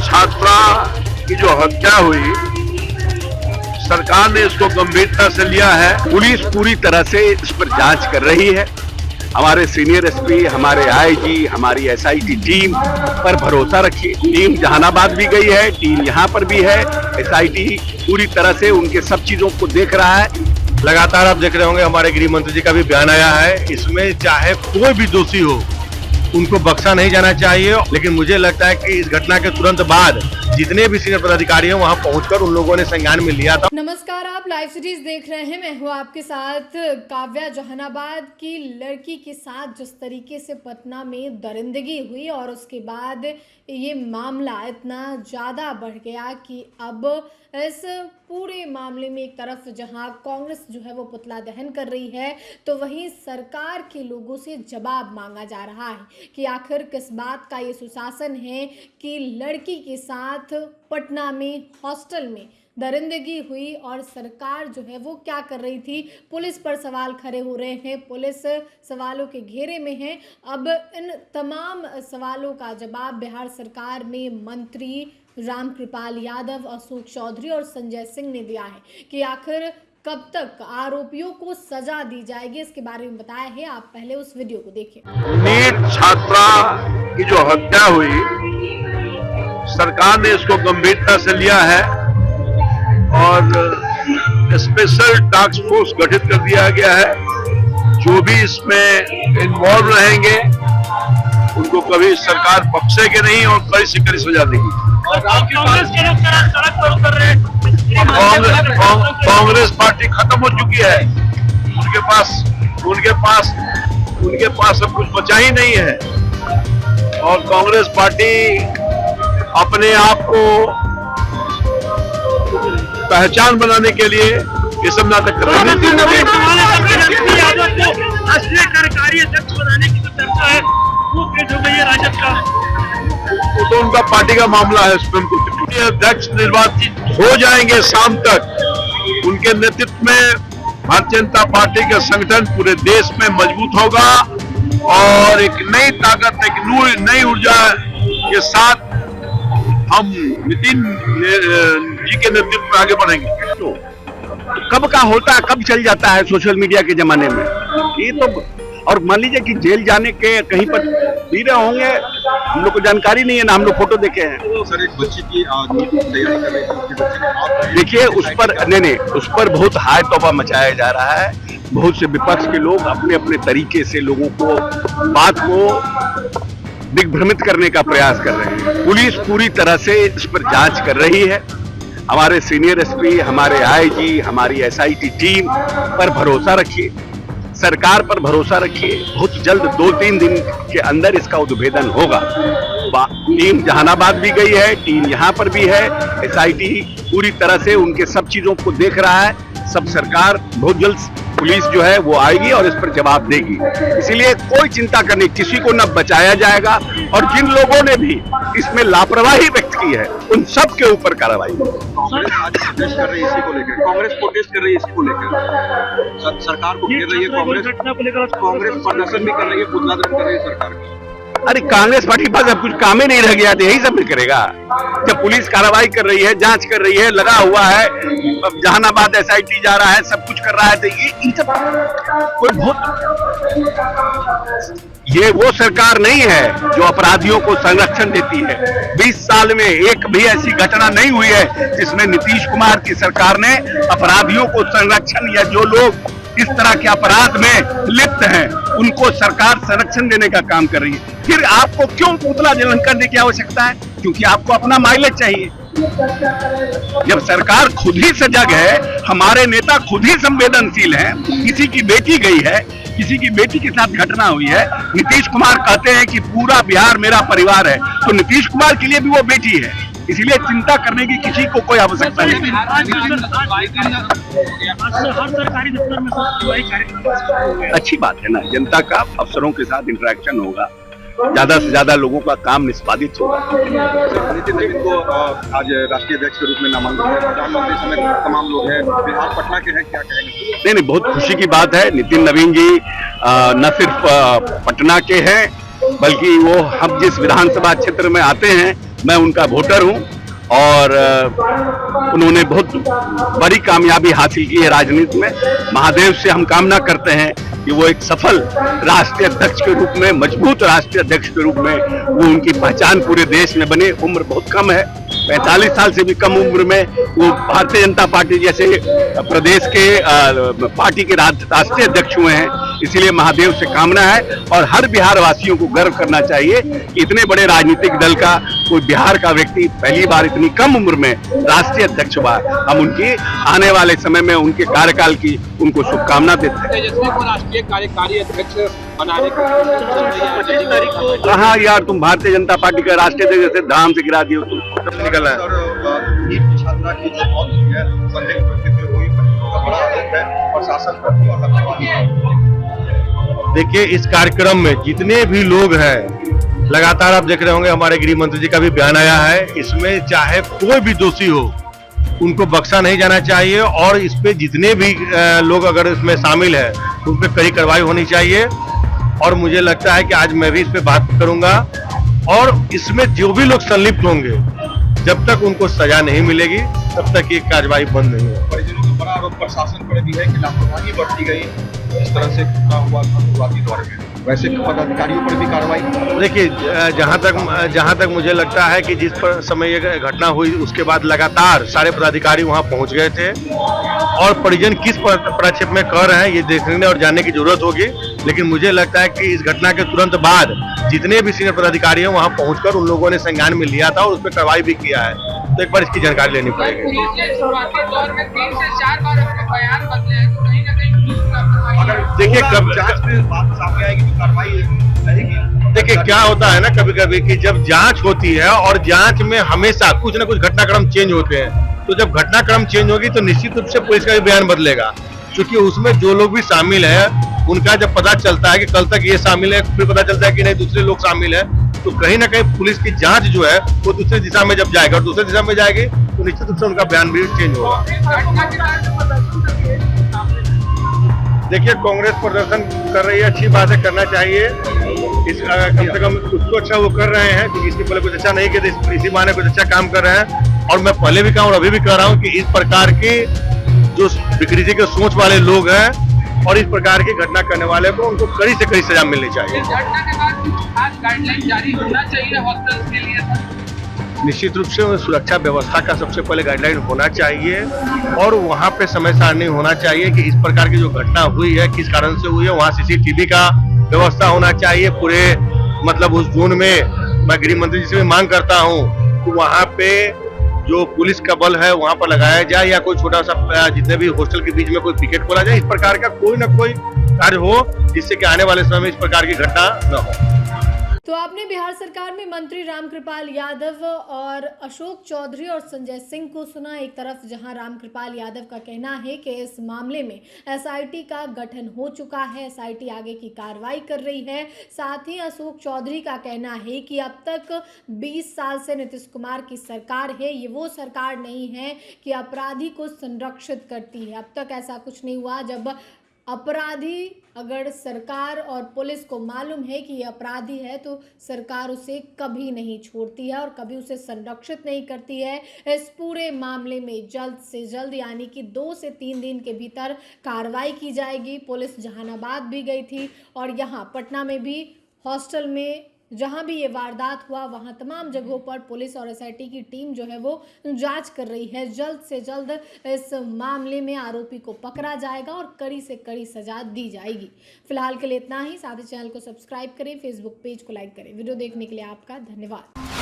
छात्रा की जो हत्या हुई, सरकार ने इसको गंभीरता से लिया है। पुलिस पूरी तरह से इस पर जांच कर रही है। हमारे सीनियर एसपी, हमारे आईजी, हमारी एसआईटी टीम पर भरोसा रखिए। टीम जहानाबाद भी गई है, टीम यहाँ पर भी है। एसआईटी पूरी तरह से उनके सब चीजों को देख रहा है। लगातार आप देख रहे होंगे हमारे गृह मंत्री जी का भी बयान आया है। इसमें चाहे कोई भी दोषी हो, उनको बख्शा नहीं जाना चाहिए। लेकिन मुझे लगता है कि इस घटना के तुरंत बाद जितने भी सीनियर पदाधिकारी हैं वहां पहुंचकर उन लोगों ने संज्ञान में लिया था। नमस्कार, आप लाइव सीरीज देख रहे हैं। मैं हूं आपके साथ काव्या। जहानाबाद की लड़की के साथ जिस तरीके से पटना में दरिंदगी हुई और उसके बाद ये मामला इतना ज़्यादा बढ़ गया कि अब इस पूरे मामले में एक तरफ जहां कांग्रेस जो है वो पुतला दहन कर रही है, तो वहीं सरकार के लोगों से जवाब मांगा जा रहा है कि आखिर किस बात का ये सुशासन है कि लड़की के साथ पटना में हॉस्टल में दरिंदगी हुई और सरकार जो है वो क्या कर रही थी। पुलिस पर सवाल खड़े हो रहे हैं, पुलिस सवालों के घेरे में है। अब इन तमाम सवालों का जवाब बिहार सरकार में मंत्री रामकृपाल यादव, अशोक चौधरी और संजय सिंह ने दिया है कि आखिर कब तक आरोपियों को सजा दी जाएगी, इसके बारे में बताया है। आप पहले उस वीडियो को देखिए। नीट छात्रा की जो हत्या हुई, सरकार ने इसको गंभीरता से लिया है और स्पेशल टास्क फोर्स गठित कर दिया गया है। जो भी इसमें इन्वॉल्व रहेंगे उनको कभी सरकार बख्शेगी नहीं और कड़ी से कड़ी सजा देगी। कांग्रेस पार्टी खत्म हो चुकी है। उनके पास सब कुछ बचा ही नहीं है और कांग्रेस पार्टी अपने आप को पहचान बनाने के लिए ये सब नाटक कर रहे हैं। राष्ट्रीय कार्यकारी अध्यक्ष बनाने की जो चर्चा है वो तेज हो गई है राजद का। वो तो उनका पार्टी का मामला है। उसमें अध्यक्ष निर्वाचित हो जाएंगे शाम तक। उनके नेतृत्व में भारतीय जनता पार्टी का संगठन पूरे देश में मजबूत होगा और एक नई ताकत, एक नई ऊर्जा के साथ हम नितिन जी के नेतृत्व में आगे बढ़ेंगे। तो कब का होता है, कब चल जाता है सोशल मीडिया के जमाने में ये तो। और मान लीजिए कि जेल जाने के कहीं पर पी रहे होंगे, हम लोग को जानकारी नहीं है ना, हम लोग फोटो देखे हैं। सर, एक बच्ची की तैयारी कर रही थी, देखिए उस पर नहीं, उस पर बहुत हाय तौबा मचाया जा रहा है। बहुत से विपक्ष के लोग अपने अपने तरीके से लोगों को बात को दिग्भ्रमित करने का प्रयास कर रहे हैं। पुलिस पूरी तरह से इस पर जांच कर रही है। हमारे सीनियर एसपी, हमारे आईजी, हमारी एसआईटी टीम पर भरोसा रखिए, सरकार पर भरोसा रखिए। बहुत जल्द 2-3 दिन के अंदर इसका उद्भेदन होगा। टीम जहानाबाद भी गई है, टीम यहाँ पर भी है। एसआईटी पूरी तरह से उनके सब चीजों को देख रहा है। सब सरकार बहुत जल्द पुलिस जो है वो आएगी और इस पर जवाब देगी। इसीलिए कोई चिंता करने, किसी को न बचाया जाएगा और जिन लोगों ने भी इसमें लापरवाही व्यक्त की है उन सब के ऊपर कार्रवाई होगी। कांग्रेस कर रही है इसी को लेकर, कांग्रेस प्रोटेस्ट कर रही है इसी को लेकर, सरकार को घेर रही है। कांग्रेस प्रदर्शन भी कर रही है, पुतला दहन कर रही है सरकार का। अरे कांग्रेस पार्टी के पास अब कुछ काम ही नहीं रह गया तो यही सब नहीं करेगा। जब पुलिस कार्रवाई कर रही है, जांच कर रही है, लगा हुआ है, जहानाबाद एसआईटी जा रहा है, सब कुछ कर रहा है, तो ये सब कोई ये वो सरकार नहीं है जो अपराधियों को संरक्षण देती है। 20 साल में एक भी ऐसी घटना नहीं हुई है जिसमें नीतीश कुमार की सरकार ने अपराधियों को संरक्षण, या जो लोग इस तरह के अपराध में लिप्त हैं उनको सरकार संरक्षण देने का काम कर रही है। फिर आपको क्यों पुतला दहन करने की आवश्यकता है? क्योंकि आपको अपना माइलेज चाहिए। जब सरकार खुद ही सजग है, हमारे नेता खुद ही संवेदनशील हैं, किसी की बेटी गई है, किसी की बेटी के साथ घटना हुई है, नीतीश कुमार कहते हैं कि पूरा बिहार मेरा परिवार है, तो नीतीश कुमार के लिए भी वो बेटी है। इसलिए चिंता करने की किसी को कोई आवश्यकता नहीं। अच्छी बात है ना, जनता का अफसरों के साथ इंटरेक्शन होगा, ज्यादा से ज्यादा लोगों का काम निष्पादित होगा। नितिन नवीन को आज राष्ट्रीय अध्यक्ष के रूप में नामांकन, प्रधानमंत्री समेत तमाम लोग हैं, बिहार पटना के हैं, क्या कहेंगे? नहीं, बहुत खुशी की बात है। नितिन नवीन जी न सिर्फ पटना के हैं बल्कि वो हम जिस विधानसभा क्षेत्र में आते हैं मैं उनका वोटर हूं और उन्होंने बहुत बड़ी कामयाबी हासिल की है राजनीति में। महादेव से हम कामना करते हैं कि वो एक सफल राष्ट्रीय अध्यक्ष के रूप में, मजबूत राष्ट्रीय अध्यक्ष के रूप में वो उनकी पहचान पूरे देश में बने। उम्र बहुत कम है, 45 साल से भी कम उम्र में वो भारतीय जनता पार्टी जैसे प्रदेश के पार्टी के राष्ट्रीय अध्यक्ष हुए हैं। इसीलिए महादेव से कामना है और हर बिहार वासियों को गर्व करना चाहिए कि इतने बड़े राजनीतिक दल का कोई बिहार का व्यक्ति पहली बार इतनी कम उम्र में राष्ट्रीय अध्यक्ष हुआ। हम उनकी आने वाले समय में उनके कार्यकाल की उनको शुभकामना देते हैं। तेजस्वी को राष्ट्रीय कार्यकारी अध्यक्ष बनाने को कहाँ यार, तुम भारतीय जनता पार्टी का राष्ट्रीय अध्यक्ष से धाम से गिरा दियो तुम। निकल रहा है। छात्रा की जो मौत हुई है, संदिग्ध परिस्थिति हुई, बच्चों का बड़ा आरोप है और शासन पर भी और देखिए, इस कार्यक्रम में जितने भी लोग हैं, लगातार आप देख रहे होंगे हमारे गृह मंत्री जी का भी बयान आया है। इसमें चाहे कोई भी दोषी हो, उनको बख्शा नहीं जाना चाहिए और इस पे जितने भी लोग अगर इसमें शामिल हैं, उन पे कड़ी कार्रवाई होनी चाहिए। और मुझे लगता है कि आज मैं भी इस पे बात करूंगा और इसमें जो भी लोग संलिप्त होंगे, जब तक उनको सजा नहीं मिलेगी तब तक ये कार्रवाई बंद नहीं होगी। परिजनों का बड़ा आरोप प्रशासन पर भी है कि लापरवाही बरती गई, जिस तरह से घटना हुआ शुरुआती दौर में। वैसे पदाधिकारियों पर भी कार्रवाई। देखिए, जहां तक मुझे लगता है कि जिस पर समय ये घटना हुई उसके बाद लगातार सारे पदाधिकारी वहां पहुंच गए थे और परिजन किस पदक्षेप में कर रहे हैं ये देखने और जानने की जरूरत होगी। लेकिन मुझे लगता है कि इस घटना के तुरंत बाद जितने भी सीनियर पदाधिकारी हैं वहां पहुंचकर उन लोगों ने संज्ञान में लिया था और उस पर कार्रवाई भी किया है। तो एक बार इसकी जानकारी लेनी पड़ेगी। देखिए, जांच में बात सामने आएगी तो कार्रवाई रहेगी। देखिए, क्या होता है ना कभी कभी कि जब जांच होती है और जांच में हमेशा कुछ ना कुछ घटनाक्रम चेंज होते हैं, तो जब घटनाक्रम चेंज होगी तो निश्चित रूप से पुलिस का भी बयान बदलेगा। क्योंकि उसमें जो लोग भी शामिल है उनका जब पता चलता है कि कल तक ये शामिल है, फिर पता चलता है कि नहीं दूसरे लोग शामिल है, तो कहीं ना कहीं पुलिस की जांच जो है वो दूसरी दिशा में जब जाएगा और दूसरी दिशा में जाएगी तो निश्चित रूप से उनका बयान भी चेंज होगा। देखिए, कांग्रेस प्रदर्शन कर रही है, अच्छी बात है, करना चाहिए। इस कम से कम कुछ तो अच्छा वो कर रहे हैं, क्योंकि इसके पहले कुछ अच्छा नहीं किया, इसी माने कुछ अच्छा काम कर रहे हैं। और मैं पहले भी कहा और अभी भी कह रहा हूँ कि इस प्रकार की जो विकृति के सोच वाले लोग हैं और इस प्रकार की घटना करने वाले को उनको कड़ी से कड़ी सजा मिलनी चाहिए। घटना के बाद कुछ खास गाइडलाइन जारी होना चाहिए हॉस्टल्स के लिए। निश्चित रूप से सुरक्षा व्यवस्था का सबसे पहले गाइडलाइन होना चाहिए और वहाँ पे समय सारणी होना चाहिए कि इस प्रकार की जो घटना हुई है किस कारण से हुई है। वहाँ सीसीटीवी का व्यवस्था होना चाहिए पूरे, मतलब उस जोन में। मैं गृह मंत्री जी से भी मांग करता हूँ कि वहाँ पे जो पुलिस का बल है वहाँ पर लगाया जाए या कोई छोटा सा जितने भी हॉस्टल के बीच में कोई पिकेट खोला जाए। इस प्रकार का कोई ना कोई कार्य हो जिससे कि आने वाले समय में इस प्रकार की घटना न हो। तो आपने बिहार सरकार में मंत्री रामकृपाल यादव और अशोक चौधरी और संजय सिंह को सुना। एक तरफ जहां रामकृपाल यादव का कहना है कि इस मामले में एसआईटी का गठन हो चुका है, एसआईटी आगे की कार्रवाई कर रही है। साथ ही अशोक चौधरी का कहना है कि अब तक 20 साल से नीतीश कुमार की सरकार है, ये वो सरकार नहीं है कि अपराधी को संरक्षित करती है। अब तक ऐसा कुछ नहीं हुआ। जब अपराधी अगर सरकार और पुलिस को मालूम है कि ये अपराधी है तो सरकार उसे कभी नहीं छोड़ती है और कभी उसे संरक्षित नहीं करती है। इस पूरे मामले में जल्द से जल्द यानी कि 2 से 3 दिन के भीतर कार्रवाई की जाएगी। पुलिस जहानाबाद भी गई थी और यहाँ पटना में भी हॉस्टल में जहां भी ये वारदात हुआ वहां तमाम जगहों पर पुलिस और एसआईटी की टीम जो है वो जांच कर रही है। जल्द से जल्द इस मामले में आरोपी को पकड़ा जाएगा और कड़ी से कड़ी सजा दी जाएगी। फिलहाल के लिए इतना ही। साथ ही चैनल को सब्सक्राइब करें, फेसबुक पेज को लाइक करें। वीडियो देखने के लिए आपका धन्यवाद।